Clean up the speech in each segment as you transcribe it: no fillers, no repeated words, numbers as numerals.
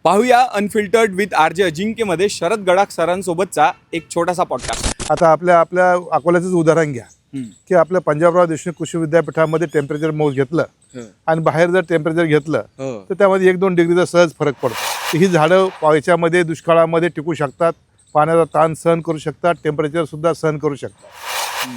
पाहूया unfiltered with RJ अजिंक्यमध्ये शरद गडाख सरांसोबतचा एक छोटासा पॉडकास्ट। आता आपल्या अकोल्याचंच उदाहरण घ्या की आपल्या पंजाबराव देशमुख कृषी विद्यापीठामध्ये टेम्परेचर मोज घेतलं आणि बाहेर जर टेम्परेचर घेतलं तर त्यामध्ये 1-2 डिग्रीचा सहज फरक पडतो। ही झाडं याच्यामध्ये दुष्काळामध्ये टिकू शकतात, पाण्याचा ताण सहन करू शकतात, टेम्परेचर सुद्धा सहन करू शकतात।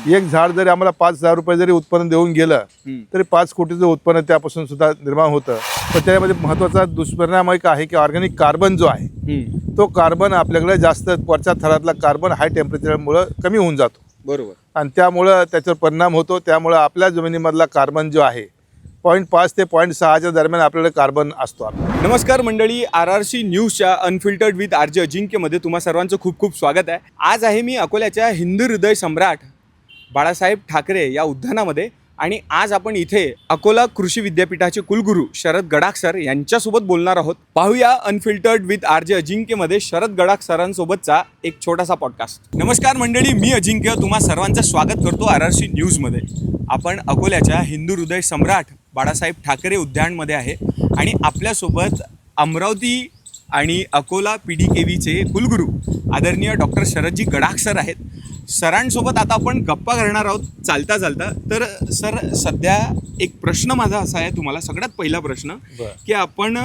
एक झाड जरी आम्हाला 5,000 रुपये जरी उत्पन्न देऊन गेलं तरी 5 कोटीचं उत्पन्न त्यापासून सुद्धा निर्माण होतं। पण त्यामध्ये महत्त्वाचा दुष्परिणाम एक आहे की ऑर्गॅनिक कार्बन जो आहे तो कार्बन आपल्याकडे जास्त वरच्या थरातला कार्बन हाय टेम्परेचरमुळे कमी होऊन जातो। बरोबर। आणि त्यामुळं त्याच्यावर परिणाम होतो। त्यामुळं आपल्या जमिनीमधला कार्बन जो आहे 0.5 ते 0.6च्या दरम्यान आपल्याकडे कार्बन असतो। नमस्कार मंडळी, RRC न्यूजच्या अनफिल्टर्ड विथ आरजे अजिंक्यमध्ये तुम्हा सर्वांचं खूप खूप स्वागत आहे। आज आहे मी अकोल्याच्या हिंदू हृदय सम्राट बाळासाहेब ठाकरे या उद्यानामध्ये आणि आज आपण इथे अकोला कृषी विद्यापीठाचे कुलगुरू शरद गडाख सर यांच्यासोबत बोलणार आहोत। पाहूया अनफिल्टर्ड विथ आरजे अजिंक्यमध्ये शरद गडाख सरांसोबतचा एक छोटासा पॉडकास्ट। नमस्कार मंडळी, मी अजिंक्य तुम्हा सर्वांचं स्वागत करतो RRC न्यूजमध्ये। आपण अकोल्याच्या हिंदू हृदय सम्राट बाळासाहेब ठाकरे उद्यानमध्ये आहे आणि आपल्यासोबत अमरावती आणि अकोला PDKVचे कुलगुरू आदरणीय डॉक्टर शरदजी गडाख सर आहेत। सरांसोबत आता आपण गप्पा करणार आहोत चालता चालता। तर सर, सध्या एक प्रश्न माझा असा आहे तुम्हाला, सगळ्यात पहिला प्रश्न की आपण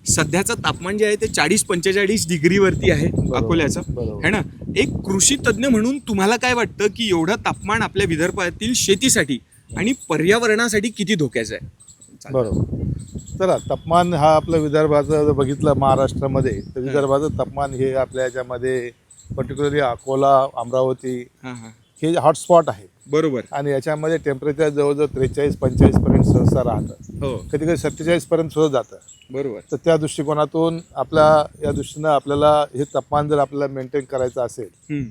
सध्याचं तापमान जे आहे ते 40-45 डिग्रीवरती आहे अकोल्याचं, है ना। एक कृषी तज्ज्ञ म्हणून तुम्हाला काय वाटतं की एवढं तापमान आपल्या विदर्भातील शेतीसाठी आणि पर्यावरणासाठी किती धोक्याचं आहे? बरोबर। चला, तापमान हा आपलं विदर्भाचं जर बघितलं महाराष्ट्रामध्ये तर विदर्भाचं तापमान हे आपल्या याच्यामध्ये पर्टिक्युलरली अकोला, अमरावती हे हॉटस्पॉट आहे। बरोबर। आणि याच्यामध्ये टेम्परेचर जवळजवळ 43-45 पर्यंत सहसा राहतं, कधी कधी 47 पर्यंत सुद्धा जातं। बरोबर। तर त्या दृष्टिकोनातून या दृष्टीनं आपल्याला हे तापमान जर आपल्याला मेंटेन करायचं असेल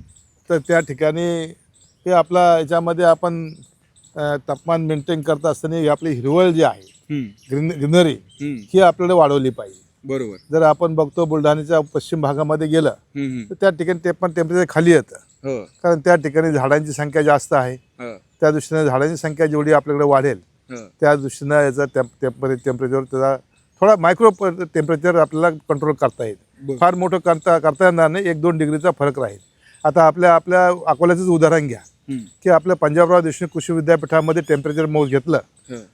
तर त्या ठिकाणी हे आपला याच्यामध्ये आपण तापमान मेंटेन करत असताना आपली हिरवळ जी आहे ग्रीनरी ही आपल्याला वाढवली पाहिजे। बरोबर। जर आपण बघतो बुलढाण्याच्या पश्चिम भागामध्ये गेलं तर त्या ठिकाणी ते पण टेम्परेचर खाली येतं, कारण त्या ठिकाणी झाडांची संख्या जास्त आहे। त्या दृष्टीने झाडांची संख्या जेवढी आपल्याकडे वाढेल त्या दृष्टीनं याचा टेम्परेचर त्याचा थोडा मायक्रो टेम्परेचर आपल्याला कंट्रोल करता येईल। फार मोठं करता येणार नाही, 1-2 डिग्रीचा फरक राहील। आता आपल्या अकोल्याचंच उदाहरण घ्या की आपल्या पंजाबराव देशमुख कृषी विद्यापीठामध्ये टेम्परेचर मोज घेतलं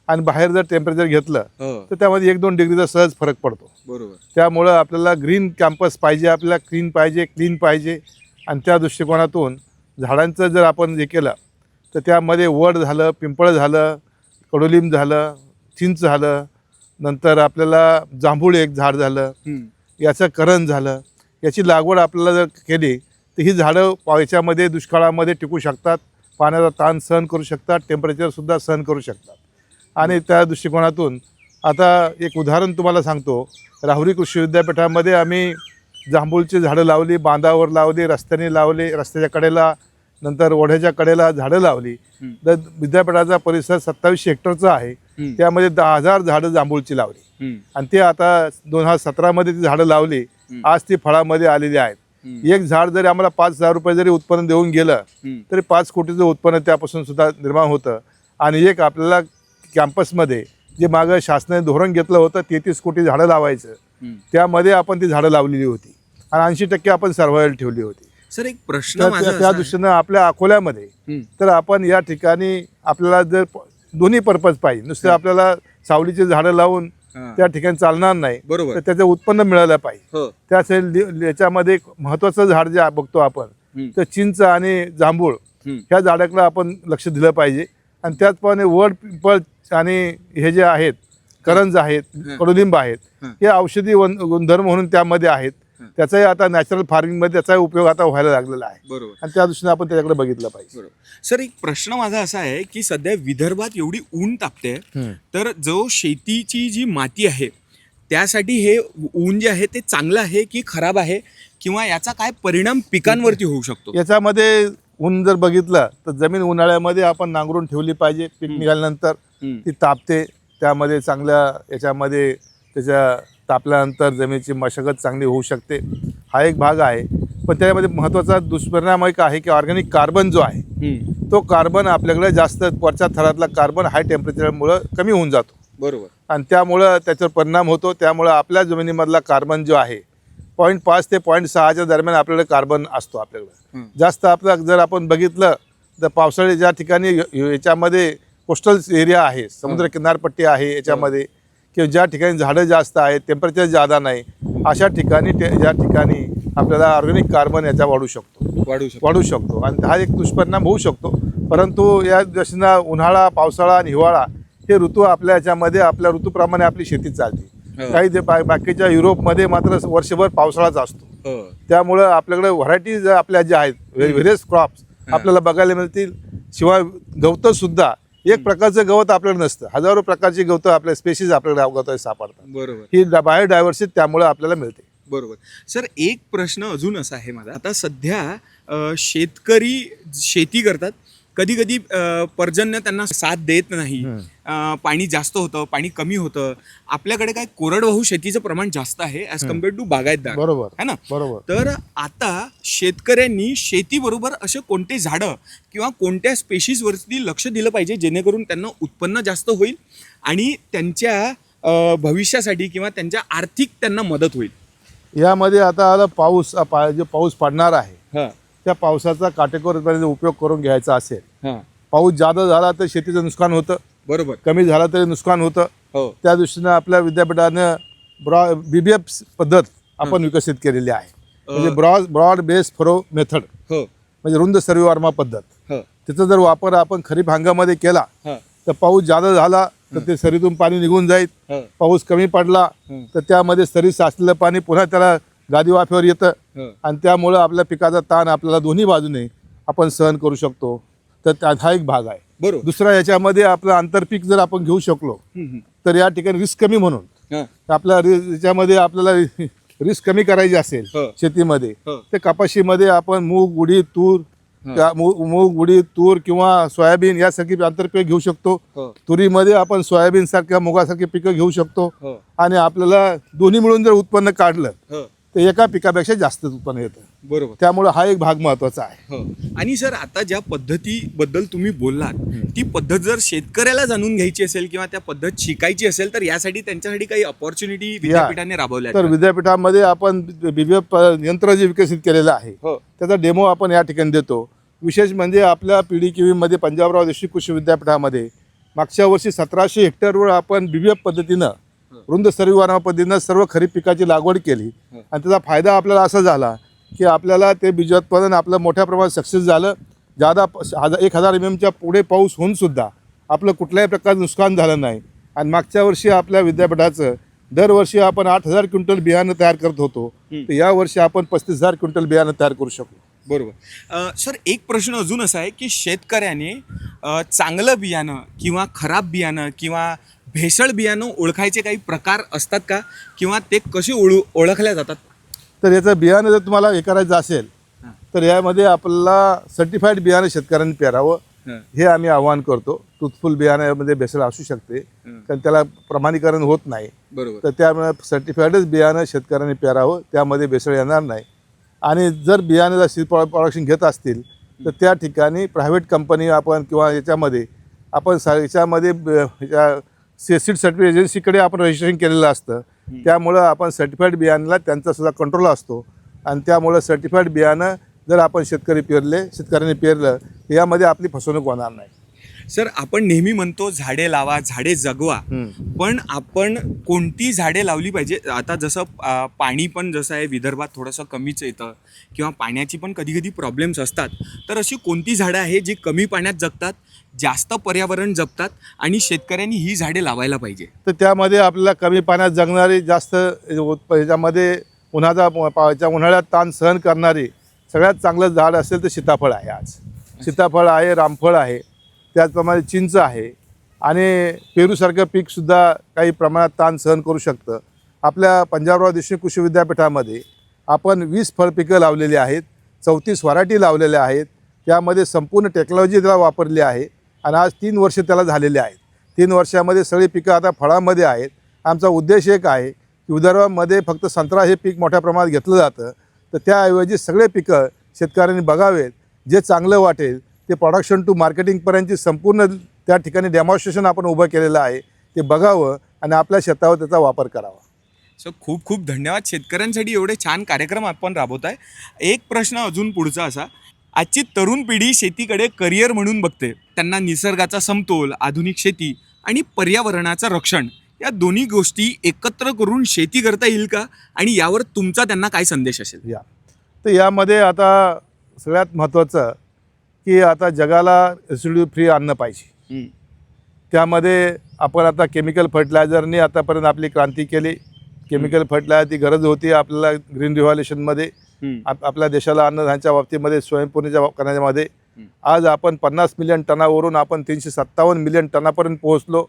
आणि बाहेर जर टेम्परेचर घेतलं तर त्यामध्ये 1-2 डिग्रीचा सहज फरक पडतो। बरोबर। त्यामुळं आपल्याला ग्रीन कॅम्पस पाहिजे, आपल्याला क्लीन पाहिजे आणि त्या दृष्टिकोनातून झाडांचं जर आपण जे केलं तर त्यामध्ये वड झालं, पिंपळ झालं, कडुलिंब झालं, चिंच झालं, नंतर आपल्याला जांभूळ एक झाड झालं, याचं करण झालं, याची लागवड आपल्याला जर केली तर ही झाडं याच्यामध्ये दुष्काळामध्ये टिकू शकतात, पाण्याचा ताण सहन करू शकतात, टेम्परेचरसुद्धा सहन करू शकतात। आणि त्या दृष्टिकोनातून आता एक उदाहरण तुम्हाला सांगतो, राहुरी कृषी विद्यापीठामध्ये आम्ही जांभूळची झाडं लावली, बांधावर लावली, रस्त्याने लावले, रस्त्याच्या कडेला, नंतर ओढ्याच्या कडेला झाडं लावली। तर विद्यापीठाचा परिसर 27 हेक्टरचा आहे, त्यामध्ये 10,000 झाडं जांभूळची लावली आणि ते आता 2017मध्ये ती झाडं लावली, आज ती फळामध्ये आलेली आहेत। एक झाड जरी आम्हाला 5,000 रुपये जरी उत्पन्न देऊन गेलं तरी 5 कोटीचं उत्पन्न त्यापासून सुद्धा निर्माण होतं। आणि एक आपल्याला कॅम्पसमध्ये जे मागं शासनाने धोरण घेतलं होतं 33 कोटी झाडं लावायचं, त्यामध्ये आपण ती झाडं लावलेली होती आणि 80% आपण सर्व्हायवल ठेवली होती। सर, एक प्रश्न त्या दृष्टीनं आपल्या अकोल्यामध्ये तर आपण या ठिकाणी आपल्याला जर दोन्ही पर्पज पाहिजे, नुसतं आपल्याला सावलीची झाडं लावून त्या ठिकाणी चालणार नाही, तर त्याचं उत्पन्न मिळालं पाहिजे। त्यासाठी याच्यामध्ये महत्वाचं झाड जे बघतो आपण तर चिंच आणि जांभूळ ह्या झाडाकडे आपण लक्ष दिलं पाहिजे। आणि त्याचप्रमाणे वड, पिंपळ आणि हे जे आहेत करंज आहेत, कडुलिंब आहेत, हे औषधी गुणधर्म म्हणून त्यामध्ये आहेत। त्याचाही आता नॅचरल फार्मिंगमध्ये त्याचाही उपयोग आता व्हायला लागलेला आहे। बरोबर। आणि त्या दृष्टीने आपण त्याच्याकडे बघितलं पाहिजे। सर, एक प्रश्न माझा असा आहे की सध्या विदर्भात एवढी ऊन तापते, तर जो शेतीची जी माती आहे त्यासाठी हे ऊन जे आहे ते चांगलं आहे की खराब आहे, किंवा याचा काय परिणाम पिकांवरती होऊ शकतो? याच्यामध्ये ऊन जर बघितलं तर जमीन उन्हाळ्यामध्ये आपण नांगरून ठेवली पाहिजे, पीक निघाल्यानंतर ती तापते, त्यामध्ये चांगल्या याच्यामध्ये त्याच्या तापल्यानंतर जमिनीची मशागत चांगली होऊ शकते, हा एक भाग आहे। पण त्यामध्ये महत्त्वाचा दुष्परिणाम एक आहे की ऑर्गॅनिक कार्बन जो आहे तो कार्बन आपल्याकडे जास्त वरच्या थरातला कार्बन हाय टेम्परेचरमुळे कमी होऊन जातो। बरोबर. आणि त्यामुळं त्याच्यावर परिणाम होतो. त्यामुळं आपल्या जमिनीमधला कार्बन जो आहे 0.5 ते 0.6च्या दरम्यान आपल्याकडे कार्बन असतो आपल्याकडे. जास्त आपलं जर आपण बघितलं तर पावसाळी ज्या ठिकाणी याच्यामध्ये कोस्टल एरिया आहे, समुद्र किनारपट्टी आहे याच्यामध्ये, किंवा ज्या ठिकाणी झाडं जास्त आहेत, टेम्परेचर जादा नाही, अशा ठिकाणी ज्या ठिकाणी आपल्याला ऑर्गॅनिक कार्बन याचा वाढू शकतो आणि हा एक दुष्परिणाम होऊ शकतो. परंतु या दृष्टीनं उन्हाळा, पावसाळा आणि हिवाळा हे ऋतू आपल्या याच्यामध्ये आपल्या ऋतूप्रमाणे आपली शेती चालते. काही ते बाकीच्या युरोपमध्ये मात्र वर्षभर पावसाळाच असतो. त्यामुळं आपल्याकडे व्हरायटीज आपल्या ज्या आहेत व्हेरियस क्रॉप्स आपल्याला बघायला मिळतील. शिवाय गवतं सुद्धा एक प्रकारचं गवत आपल्याकडे नसतं, हजारो प्रकारची गवतं आपल्या स्पेशीज आपल्याकडे अवगत सापडतात. बरोबर. ही बायोडायव्हर्सिटी त्यामुळे आपल्याला मिळते. बरोबर. सर, एक प्रश्न अजून असा आहे माझा. आता सध्या शेतकरी शेती करतात, कधी कधी पर्जन्य त्यांना साथ देत नाही, पाणी जास्त होतं, पाणी कमी होतं. आपल्याकडे काय कोरडवाहू शेतीचं प्रमाण जास्त आहे ॲज कम्पेअर्ड टू बागायतदार. बरोबर है ना? बरोबर. तर आता शेतकऱ्यांनी शेतीबरोबर असे कोणते झाडं किंवा कोणत्या स्पेशीजवरती लक्ष दिलं पाहिजे जेणेकरून त्यांना उत्पन्न जास्त होईल आणि त्यांच्या भविष्यासाठी किंवा त्यांच्या आर्थिक त्यांना मदत होईल? यामध्ये आता आला पाऊस, जो पाऊस पडणार आहे हां त्या पावसाचा काटेकोरपणे उपयोग करून घ्यायचा असेल. हां. पाऊस जादा झाला तर शेतीचं नुकसान होतं, बरोबर. कमी झाला तरी नुकसान होतं. हो. त्या दृष्टीनं आपल्या विद्यापीठानं BBF पद्धत आपण विकसित केलेली आहे. म्हणजे ब्रॉड बेस फरो मेथड, हो. म्हणजे रुंद सर्वेवार्मा पद्धत. हो. त्याचा जर वापर आपण खरीप हंगामामध्ये केला हां. तर पाऊस जादा झाला तर ते सरीतून पाणी निघून जाईल. हो. पाऊस कमी पडला तर त्यामध्ये सरीत साचलेलं पाणी पुन्हा त्याला गादी वाफेवर येतं आणि त्यामुळं आपल्या पिकाचा ताण आपल्याला दोन्ही बाजूने आपण सहन करू शकतो. तर हा एक भाग आहे. बरोबर. दुसरा याच्यामध्ये आपलं आंतरपीक जर आपण घेऊ शकलो तर या ठिकाणी रिस्क कमी म्हणून आपल्या याच्यामध्ये आपल्याला रिस्क कमी करायची असेल शेतीमध्ये तर कपाशीमध्ये आपण मूग, उडीद, तूर, मूग, उडीद, तूर किंवा सोयाबीन यासारखी आंतरपीक घेऊ शकतो. तुरीमध्ये आपण सोयाबीन सारख्या मुगासारखी पिकं घेऊ शकतो आणि आपल्याला दोन्ही मिळून जर उत्पन्न काढलं तर एका पिकापेक्षा जास्त उत्पन्न येतं. बरोबर. त्यामुळे हा एक भाग महत्वाचा आहे. आणि सर, आता ज्या पद्धतीबद्दल तुम्ही बोललात ती पद्धत जर शेतकऱ्याला जाणून घ्यायची असेल किंवा त्या पद्धत शिकायची असेल तर यासाठी त्यांच्यासाठी काही अपॉर्च्युनिटी विद्यापीठाने राबवल्या तर विद्यापीठामध्ये आपण BBF यंत्र जे विकसित केलेलं आहे त्याचा डेमो आपण या ठिकाणी देतो. विशेष म्हणजे आपल्या PDQV पंजाबराव देशमुख कृषी विद्यापीठामध्ये मागच्या वर्षी 1700 हेक्टरवर आपण BBF पद्धतीनं रुंद सर्वेवार्मा पद्धतीनं सर्व खरीप पिकाची लागवड केली आणि त्याचा फायदा आपल्याला असा झाला की आपल्याला ते बीजोत्पादन आपलं मोठ्या प्रमाणात सक्सेस झालं. जादा 1000 mm पुढे पाऊस होऊन सुद्धा आपलं कुठल्याही प्रकारचं नुकसान झालं नाही. आणि मागच्या वर्षी आपल्या विद्यापीठाचं दरवर्षी आपण 8000 क्विंटल बियाणं तयार करत होतो तर यावर्षी आपण 35000 क्विंटल बियाणं तयार करू शकलो. बरोबर. सर, एक प्रश्न अजून असा आहे की शेतकऱ्याने चांगलं बियाणं किंवा खराब बियाणं किंवा भेसळ बियाणं ओळखायचे काही प्रकार असतात का किंवा ते कसे ओळखल्या जातात? तर याचं बियाणं जर तुम्हाला हे करायचं असेल तर यामध्ये आपल्याला सर्टिफाईड बियाणं शेतकऱ्यांनी पेरावं हे आम्ही आवाहन करतो. ट्रुथफुल बियाण्यामध्ये भेसळ असू शकते कारण त्याला प्रमाणीकरण होत नाही. बरोबर. तर त्यामुळे सर्टिफाईडच बियाणं शेतकऱ्यांनी पेरावं, त्यामध्ये भेसळ येणार नाही. आणि जर बियाण्याला सीड प्रोडक्शन घेत असतील तर त्या ठिकाणी प्रायव्हेट कंपनी आपण किंवा याच्यामध्ये आपण याच्यामध्ये सीड सर्टिफिकेट एजन्सीकडे आपण रजिस्ट्रेशन केलेलं असतं. त्यामुळं आपण सर्टिफाईड बियाण्याला त्यांचासुद्धा कंट्रोल असतो आणि त्यामुळं सर्टिफाईड बियाणं जर आपण शेतकऱ्यांनी पेरलं तर यामध्ये आपली फसवणूक होणार नाही. सर, आपण नेहमी म्हणतो झाडे लावा, झाडे जगवा, पण आपण कोणती झाडे लावली पाहिजे? आता जसं पाणी पण जसं आहे विदर्भात थोडंसं कमीच येतं किंवा पाण्याची पण कधी कधी प्रॉब्लेम्स असतात, तर अशी कोणती झाडं आहे जी कमी पाण्यात जगतात, जास्त पर्यावरण जपतात आणि शेतकऱ्यांनी ही झाडे लावायला पाहिजे? तर त्यामध्ये आपल्याला कमी पाण्यात जगणारी, जास्त याच्यामध्ये उन्हाळ्यात ताण सहन करणारी सगळ्यात चांगलं झाड असेल तर सीताफळ आहे. आज सीताफळ आहे, रामफळ आहे, त्याचप्रमाणे चिंच आहे आणि पेरूसारखं पीकसुद्धा काही प्रमाणात ताण सहन करू शकतं. आपल्या पंजाबराव देशमुख कृषी विद्यापीठामध्ये आपण 20 फळपिकं लावलेली आहेत, 34 व्हरायटी लावलेल्या आहेत. त्यामध्ये संपूर्ण टेक्नॉलॉजी त्याला वापरली आहे आणि आज 3 वर्ष त्याला झालेले आहेत. 3 वर्षामध्ये सगळी पिकं आता फळामध्ये आहेत. आमचा उद्देश एक आहे की विदर्भामध्ये फक्त संत्रा हे पीक मोठ्या प्रमाणात घेतलं जातं, तर त्याऐवजी सगळे पिकं शेतकऱ्यांनी बघावेत. जे चांगलं वाटेल ते प्रोडक्शन टू मार्केटिंगपर्यंतची संपूर्ण त्या ठिकाणी डेमॉन्स्ट्रेशन आपण उभं केलेलं आहे ते बघावं आणि आपल्या शेतावर त्याचा वापर करावा. सो खूप खूप धन्यवाद. शेतकऱ्यांसाठी एवढे छान कार्यक्रम आपण राबवत आहे. एक प्रश्न अजून पुढचा असा, आजची तरुण पिढी शेतीकडे करिअर म्हणून बघते. त्यांना निसर्गाचा समतोल, आधुनिक शेती आणि पर्यावरणाचं रक्षण या दोन्ही गोष्टी एकत्र करून शेती करता येईल का, आणि यावर तुमचा त्यांना काय संदेश असेल? तर यामध्ये आता सगळ्यात महत्त्वाचं की आता जगाला रेसिड्यू फ्री अन्न पाहिजे. त्यामध्ये आपण आता केमिकल फर्टिलायझरने आतापर्यंत आपली क्रांती केली. केमिकल फर्टिलायझरची गरज होती आपल्याला ग्रीन रिव्हॉल्युशनमध्ये, आपल्या देशाला अन्नधान्याच्या बाबतीमध्ये स्वयंपूर्णच्या करण्यामध्ये. आज आपण 50 मिलियन टनावरून आपण 357 मिलियन टनापर्यंत पोहोचलो.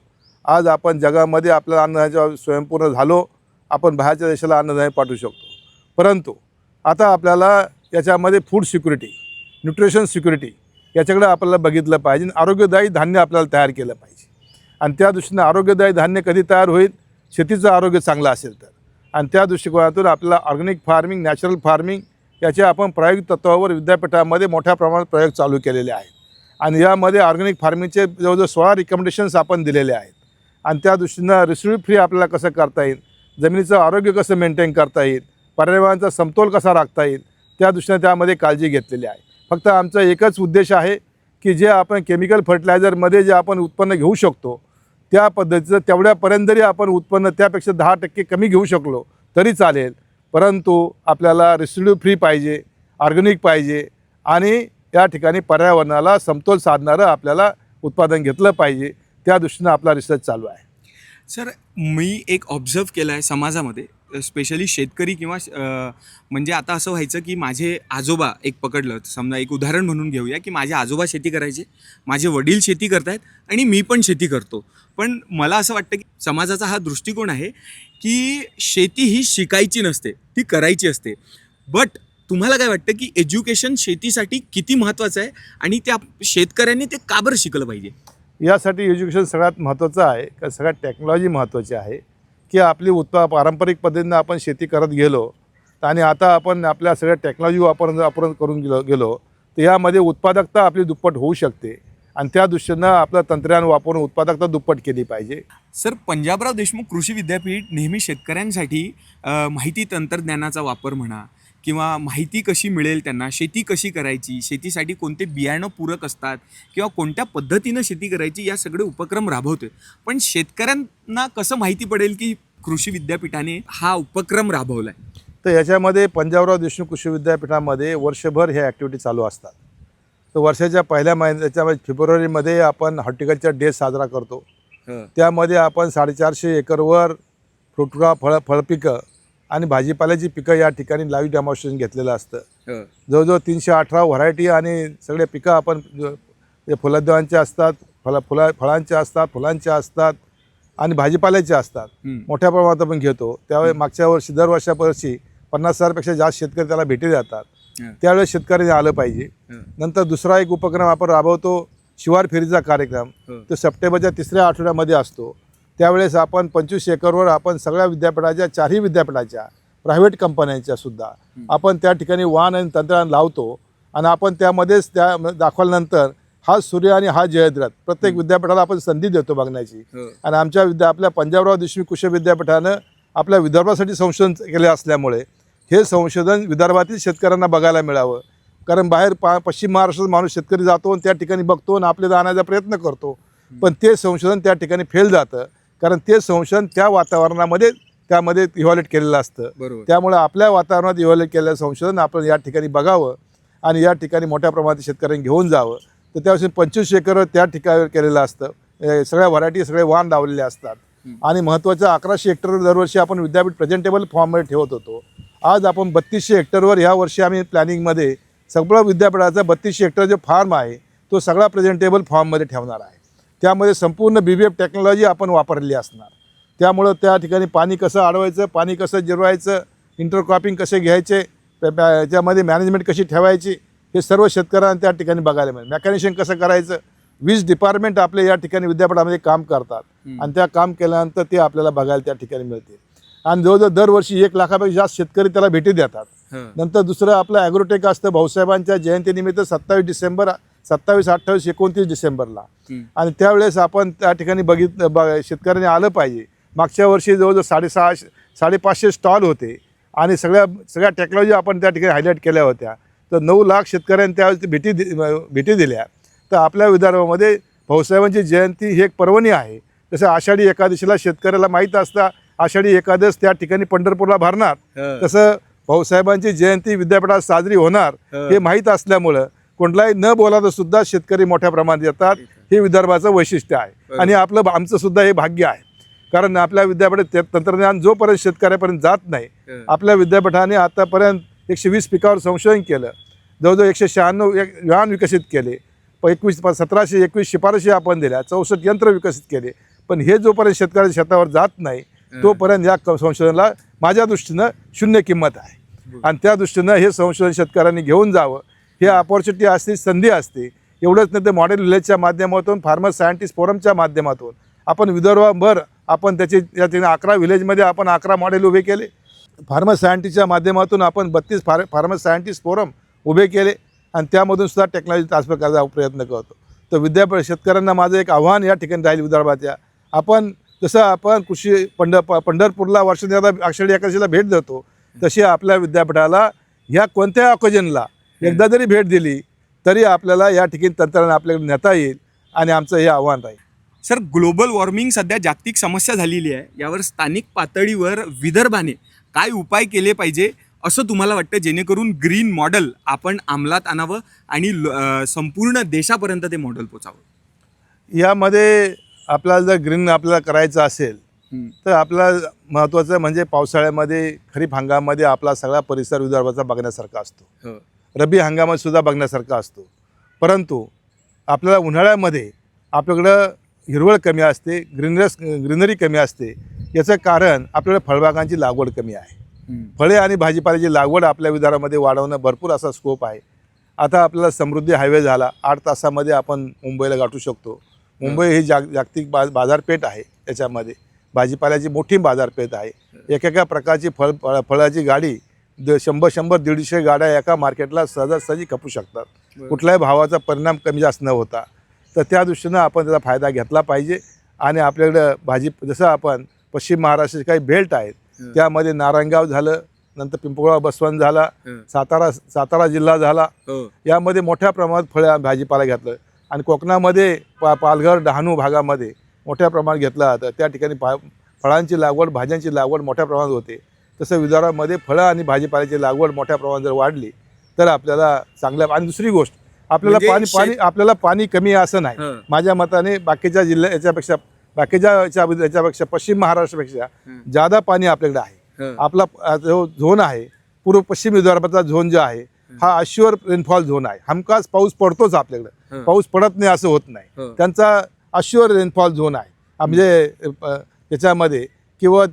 आज आपण जगामध्ये आपल्याला अन्नधान्याच्या स्वयंपूर्ण झालो. आपण बाहेरच्या देशाला अन्नधान्य पाठवू शकतो. परंतु आता आपल्याला याच्यामध्ये फूड सिक्युरिटी, न्यूट्रिशन सिक्युरिटी याच्याकडे आपल्याला बघितलं पाहिजे. आरोग्यदायी धान्य आपल्याला तयार केलं पाहिजे. आणि त्या दृष्टीने आरोग्यदायी धान्य कधी तयार होईल? शेतीचं आरोग्य चांगलं असेल तर. आणि त्या दृष्टिकोनातून आपल्याला ऑर्गॅनिक फार्मिंग, नॅचरल फार्मिंग याचे आपण प्रायोगिक तत्त्वावर विद्यापीठामध्ये मोठ्या प्रमाणात प्रयोग चालू केलेले आहेत. आणि यामध्ये ऑर्गॅनिक फार्मिंगचे जवळजवळ 16 रिकमेंडेशन्स आपण दिलेले आहेत. आणि त्या दृष्टीनं रेसिड्यू फ्री आपल्याला कसं करता येईल, जमिनीचं आरोग्य कसं मेंटेन करता येईल, पर्यावरणाचा समतोल कसा राखता येईल, त्या दृष्टीने त्यामध्ये काळजी घेतलेली आहे. फक्त आमचा एकच उद्देश आहे की जे आपण केमिकल फर्टिलायझरमध्ये जे आपण उत्पन्न घेऊ शकतो त्या पद्धतीचं तेवढ्यापर्यंत जरी आपण उत्पन्न त्यापेक्षा 10% कमी घेऊ शकलो तरी चालेल. परंतु आपल्याला रेसिड्यू फ्री पाहिजे, ऑर्गॅनिक पाहिजे आणि या ठिकाणी पर्यावरणाला समतोल साधणारं आपल्याला उत्पादन घेतलं पाहिजे. त्या दृष्टीनं आपला रिसर्च चालू आहे. सर, मी एक ऑब्झर्व केलं आहे समाजामध्ये, स्पेशली शेतकरी किंवा म्हणजे आता असं व्हायचं की माझे आजोबा, एक पकडलं समजा, एक उदाहरण म्हणून घेऊया की माझे आजोबा शेती करायचे, माझे वडील शेती करतायत आणि मी पण शेती करतो. पण मला असं वाटतं की समाजाचा हा दृष्टिकोन आहे की शेती ही शिकायची नसते, ती करायची असते. बट तुम्हाला काय वाटतं की एज्युकेशन शेतीसाठी किती महत्त्वाचं आहे आणि त्या शेतकऱ्यांनी ते का बरं शिकलं पाहिजे? यासाठी एज्युकेशन सगळ्यात महत्त्वाचं आहे. का सगळ्यात टेक्नॉलॉजी महत्त्वाची आहे की आपली पारंपरिक पद्धतीनं आपण शेती करत गेलो आणि आता आपण आपल्या सगळ्या टेक्नॉलॉजी वापरून करून गेलो तर यामध्ये उत्पादकता आपली दुप्पट होऊ शकते. आणि त्या दृष्टीनं आपलं तंत्रज्ञान वापरून उत्पादकता दुप्पट केली पाहिजे. सर, पंजाबराव देशमुख कृषी विद्यापीठ नेहमी शेतकऱ्यांसाठी माहिती तंत्रज्ञानाचा वापर म्हणा किंवा माहिती कशी मिळेल त्यांना, शेती कशी करायची, शेतीसाठी कोणते बियाणं पूरक असतात किंवा कोणत्या पद्धतीनं शेती करायची, या सगळे उपक्रम राबवते. पण शेतकऱ्यांना कसं माहिती पडेल की कृषी विद्यापीठाने हा उपक्रम राबवला आहे? तर याच्यामध्ये पंजाबराव देशमुख कृषी विद्यापीठामध्ये वर्षभर ह्या ॲक्टिव्हिटी चालू असतात. तर वर्षाच्या पहिल्या महिन्याच्यामध्ये फेब्रुवारीमध्ये आपण हॉर्टिकल्चर डे साजरा करतो. त्यामध्ये आपण 450 एकरवर फ्रुटगा, फळपिकं आणि भाजीपाल्याची पिकं या ठिकाणी लाईव्ह डेमॉन्स्ट्रेशन घेतलेलं असतं. जवळजवळ 318 व्हरायटी आणि सगळे पिकं आपण फुलद्वांचे असतात, फळांचे असतात, फुलांचे असतात आणि भाजीपाल्याचे असतात, मोठ्या प्रमाणात आपण घेतो. त्यावेळी मागच्या वर्षी दरवर्षापर्यंत 50,000पेक्षा जास्त शेतकरी त्याला भेटी देतात. त्यावेळेस शेतकऱ्यांनी आलं पाहिजे. नंतर दुसरा एक उपक्रम आपण राबवतो, शिवार फेरीचा कार्यक्रम. तो सप्टेंबरच्या 3ऱ्या आठवड्यामध्ये असतो. त्यावेळेस आपण 25 एकरवर आपण सगळ्या विद्यापीठाच्या, 4ही विद्यापीठाच्या, प्रायव्हेट कंपन्यांच्या सुद्धा आपण त्या ठिकाणी वाहन आणि तंत्रज्ञान लावतो. आणि आपण त्यामध्येच त्या दाखवल्यानंतर हा सूर्य आणि हा जयद्रथ प्रत्येक विद्यापीठाला आपण संधी देतो बघण्याची. आणि आपल्या पंजाबराव देशमुख कृषी विद्यापीठानं आपल्या विदर्भासाठी संशोधन केले असल्यामुळे हे संशोधन विदर्भातील शेतकऱ्यांना बघायला मिळावं. कारण बाहेर पश्चिम महाराष्ट्रात माणूस शेतकरी जातो आणि त्या ठिकाणी बघतो आणि आपले जाण्याचा प्रयत्न करतो, पण ते संशोधन त्या ठिकाणी फेल जातं. कारण ते संशोधन त्या वातावरणामध्ये त्यामध्ये इव्हॅल्युएट केलेलं असतं. त्यामुळे आपल्या वातावरणात इव्हॅल्युएट केलेलं संशोधन आपण या ठिकाणी बघावं आणि या ठिकाणी मोठ्या प्रमाणात शेतकऱ्यांनी घेऊन जावं. तर त्यावेळेस 25 एकरवर त्या ठिकाणी केलेलं असतं. सगळ्या व्हरायटी, सगळे वाहन लावलेले असतात. आणि महत्त्वाचं 1100 हेक्टरवर दरवर्षी आपण विद्यापीठ प्रेझेंटेबल फॉर्ममध्ये ठेवत होतो. आज आपण 3200 हेक्टरवर ह्या वर्षी आम्ही प्लॅनिंगमध्ये सगळं विद्यापीठाचा 3200 हेक्टर जो फार्म आहे तो सगळा प्रेझेंटेबल फॉर्ममध्ये ठेवणार आहे. त्यामध्ये संपूर्ण BVF टेक्नॉलॉजी आपण वापरलेली असणार. त्यामुळं त्या ठिकाणी पाणी कसं अडवायचं, पाणी कसं जिरवायचं, इंटरक्रॉपिंग कसे घ्यायचे, त्याच्यामध्ये मॅनेजमेंट कशी ठेवायची, हे सर्व शेतकऱ्यांना त्या ठिकाणी बघायला मिळेल. मेकॅनिझेशन कसं करायचं, वीज डिपार्टमेंट आपले या ठिकाणी विद्यापीठामध्ये काम करतात आणि त्या काम केल्यानंतर ते आपल्याला बघायला त्या ठिकाणी मिळते. आणि जवळजवळ दरवर्षी 1 लाखापेक्षा जास्त शेतकरी त्याला भेटी देतात. नंतर दुसरं आपलं ॲग्रोटेक असतं. भाऊसाहेबांच्या जयंतीनिमित्त 27 डिसेंबर 27, 28, 29 डिसेंबरला. आणि त्यावेळेस आपण त्या ठिकाणी शेतकऱ्यांनी आलं पाहिजे. मागच्या वर्षी जवळजवळ 550 स्टॉल होते आणि सगळ्या टेक्नॉलॉजी आपण त्या ठिकाणी हायलाईट केल्या होत्या. तर 9 लाख शेतकऱ्यांनी त्यावेळेस भेटी दिल्या. तर आपल्या विदर्भामध्ये भाऊसाहेबांची जयंती ही एक पर्वणी आहे. जसं आषाढी एकादशीला शेतकऱ्याला माहीत असतं आषाढी एकादश त्या ठिकाणी पंढरपूरला भरणार, तसं भाऊसाहेबांची जयंती विद्यापीठात साजरी होणार हे माहीत असल्यामुळं कोणलाही न बोलाता सुद्धा शेतकरी मोठ्या प्रमाणात येतात. हे विदर्भाचं वैशिष्ट्य आहे आणि आमचं सुद्धा हे भाग्य आहे. कारण आपल्या विद्यापीठात तंत्रज्ञान जोपर्यंत शेतकऱ्यापर्यंत जात नाही, आपल्या विद्यापीठाने आतापर्यंत 120 पिकावर संशोधन केलं, जवळजवळ 196 वाहन विकसित केले, 1721 शिफारशी आपण दिल्या, 64 यंत्र विकसित केले. पण हे जोपर्यंत शेतकऱ्याच्या शेतावर जात नाही तोपर्यंत या संशोधनाला माझ्या दृष्टीनं शून्य किंमत आहे. आणि त्या दृष्टीनं हे संशोधन शेतकऱ्यांनी घेऊन जावं. हे अपॉर्च्युनिटी असते, संधी असते. एवढंच नाही तर मॉडेल विलेजच्या माध्यमातून, फार्मर सायंटिस्ट फोरमच्या माध्यमातून आपण विदर्भभर आपण या 11 विलेजमध्ये आपण 11 मॉडेल उभे केले. फार्मर सायंटिस्टच्या माध्यमातून आपण 32 फार्मर सायंटिस्ट फोरम उभे केले आणि त्यामधून सुद्धा टेक्नॉलॉजी ट्रान्सफर करायचा प्रयत्न करतो. तर शेतकऱ्यांना माझं एक आव्हान या ठिकाणी राहील विदर्भाच्या, आपण जसं आपण कृषी पंढरपूरला वर्षाला आषाढी एकादशीला भेट देतो, तशी आपल्या विद्यापीठाला ह्या कोणत्या ऑकेजनला एकदा जरी भेट दिली तरी आपल्याला या ठिकाणी तंत्रज्ञान आपल्याकडे नेता येईल आणि आमचं हे आव्हान राहील. सर, ग्लोबल वॉर्मिंग सध्या जागतिक समस्या झालेली आहे. यावर स्थानिक पातळीवर विदर्भाने काय उपाय केले पाहिजे असं तुम्हाला वाटतं, जेणेकरून ग्रीन मॉडेल आपण अंमलात आणावं आणि संपूर्ण देशापर्यंत ते मॉडेल पोचावं? यामध्ये आपल्याला जर ग्रीन आपल्याला करायचं असेल तर आपल्याला महत्त्वाचं म्हणजे पावसाळ्यामध्ये, खरीप हंगामामध्ये आपला सगळा परिसर विदर्भाचा बघण्यासारखा असतो, रब्बी हंगामात सुद्धा बघण्यासारखा असतो. परंतु आपल्याला उन्हाळ्यामध्ये आपल्याकडं हिरवळ कमी असते, ग्रीनरी कमी असते. याचं कारण आपल्याला फळबागांची लागवड कमी आहे. फळे आणि भाजीपाल्याची लागवड आपल्या विदर्भामध्ये वाढवणं भरपूर असा स्कोप आहे. आता आपल्याला समृद्धी हायवे झाला, 8 तासामध्ये आपण मुंबईला गाठू शकतो. मुंबई ही जागतिक बाजारपेठ आहे. त्याच्यामध्ये भाजीपाल्याची मोठी बाजारपेठ आहे. एकेका प्रकारची फळाची गाडी 100-150 गाड्या एका मार्केटला सहजासहजी खपू शकतात, कुठल्याही भावाचा परिणाम कमी जास्त न होता. तर त्या दृष्टीनं आपण त्याचा फायदा घेतला पाहिजे. आणि आपल्याकडं जसं आपण पश्चिम महाराष्ट्राचे काही बेल्ट आहेत, त्यामध्ये नारायणगाव झालं, नंतर पिंपळगाव बसवंत झाला, सातारा जिल्हा झाला, यामध्ये मोठ्या प्रमाणात फळे भाजीपाला घेतलं. आणि कोकणामध्ये पालघर, डहाणू भागामध्ये मोठ्या प्रमाणात घेतलं जातं. त्या ठिकाणी फळांची लागवड, भाज्यांची लागवड मोठ्या प्रमाणात होते. तसं विदर्भामध्ये फळं आणि भाजीपाल्याची लागवड मोठ्या प्रमाणात जर वाढली तर आपल्याला चांगल्या. आणि दुसरी गोष्ट, आपल्याला पाणी कमी आहे असं नाही. माझ्या मताने बाकीच्या याच्यापेक्षा पश्चिम महाराष्ट्रापेक्षा जादा पाणी आपल्याकडे आहे. आपला जो झोन आहे पूर्व पश्चिम विदर्भाचा झोन जो आहे हा अश्युअर रेनफॉल झोन आहे. हमखास पाऊस पडतोच आपल्याकडे, पाऊस पडत नाही असं होत नाही. त्यांचा अश्युअर रेनफॉल झोन आहे. म्हणजे त्याच्यामध्ये किंवा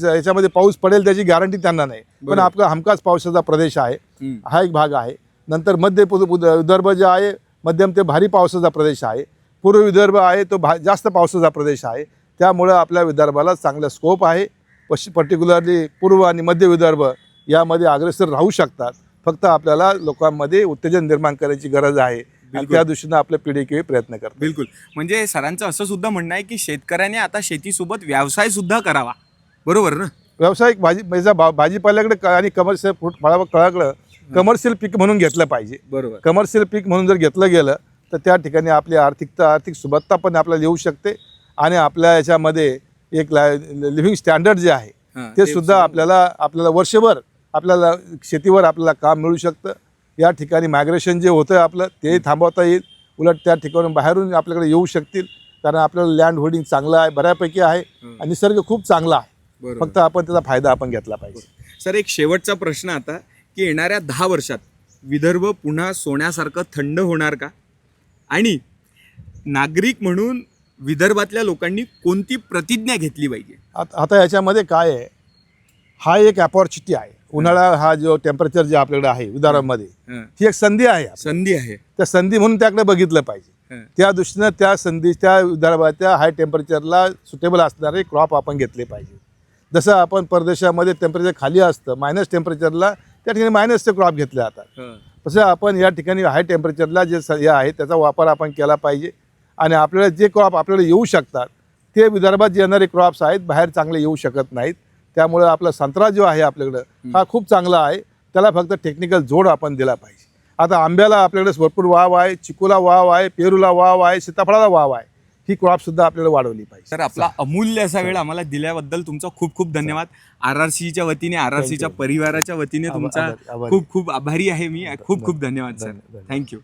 याच्यामध्ये पाऊस पडेल त्याची गॅरंटी त्यांना नाही, पण आपला हमखास पावसाचा प्रदेश आहे, हा एक भाग आहे. नंतर मध्य विदर्भ जे आहे मध्यम ते भारी पावसाचा प्रदेश आहे. पूर्व विदर्भ आहे तो जास्त पावसाचा प्रदेश आहे. त्यामुळं आपल्या विदर्भाला चांगला स्कोप आहे. पर्टिक्युलरली पूर्व आणि मध्य विदर्भ यामध्ये अग्रेसर राहू शकतात. फक्त आपल्याला लोकांमध्ये उत्तेजन निर्माण करायची गरज आहे आणि त्या दृष्टीनं आपल्या पिढी प्रयत्न करतात. बिलकुल. म्हणजे सरांचं असं सुद्धा म्हणणं आहे की शेतकऱ्याने आता शेतीसोबत व्यवसाय सुद्धा करावा, बरोबर ना? व्यावसायिक भाजीपाल्याकडे आणि कमर्शियल फळाकडे कमर्शियल पीक म्हणून घेतलं पाहिजे. बरोबर. कमर्शियल पीक म्हणून जर घेतलं गेलं तर त्या ठिकाणी आपली आर्थिक सुबत्ता पण आपल्याला येऊ शकते आणि आपल्या याच्यामध्ये एक लिव्हिंग स्टँडर्ड जे आहे ते सुद्धा आपल्याला वर्षभर आपल्याला शेतीवर आपल्याला काम मिळू शकतं. या ठिकाणी मायग्रेशन जे होतं आपलं ते थांबवता येईल. उलट त्या ठिकाणून बाहेरून आपल्याकडे येऊ शकतील, कारण आपल्याला लँड होल्डिंग चांगलं आहे, बऱ्यापैकी आहे आणि निसर्ग खूप चांगला आहे. फक्त आपण त्याचा फायदा आपण घेतला पाहिजे. सर, एक शेवटचा प्रश्न आता, की येणाऱ्या 10 वर्षात विदर्भ पुन्हा सोन्यासारखं थंड होणार का? आणि नागरिक म्हणून विदर्भातल्या लोकांनी कोणती प्रतिज्ञा घेतली पाहिजे? आता याच्यामध्ये काय आहे, हा एक अपॉर्च्युनिटी आहे. उन्हाळा हा जो टेम्परेचर जे आपल्याकडे आहे विदर्भामध्ये ही एक संधी आहे. त्या संधी म्हणून त्याकडे बघितलं पाहिजे. त्या दृष्टीनं त्या विदर्भाच्या हाय टेम्परेचरला सुटेबल असणारे क्रॉप आपण घेतले पाहिजे. जसं आपण परदेशामध्ये टेम्परेचर खाली असतं, मायनस टेम्परेचरला त्या ठिकाणी मायनसचे क्रॉप घेतले जातात. तसं आपण या ठिकाणी हाय टेम्परेचरला जे हे आहे त्याचा वापर आपण केला पाहिजे आणि आपल्याला जे क्रॉप आपल्याला येऊ शकतात ते विदर्भात जे येणारे क्रॉप्स आहेत बाहेर चांगले येऊ शकत नाहीत. त्यामुळे आपला संत्रा जो आहे आपल्याकडं हा खूप चांगला आहे, त्याला फक्त टेक्निकल जोड आपण दिला पाहिजे. आता आंब्याला आपल्याकडे भरपूर वाव आहे, चिकूला वाव आहे, पेरूला वाव आहे, सीताफळाला वाव आहे. ही क्रॉपसुद्धा आपल्याला वाढवली पाहिजे. तर आपला अमूल्य असा वेळ आम्हाला दिल्याबद्दल तुमचा खूप खूप धन्यवाद. RRCच्या वतीने, RRCच्या परिवाराच्या वतीने तुमचा आभारी. खूप खूप आभारी आहे मी. खूप खूप धन्यवाद सर. थँक्यू.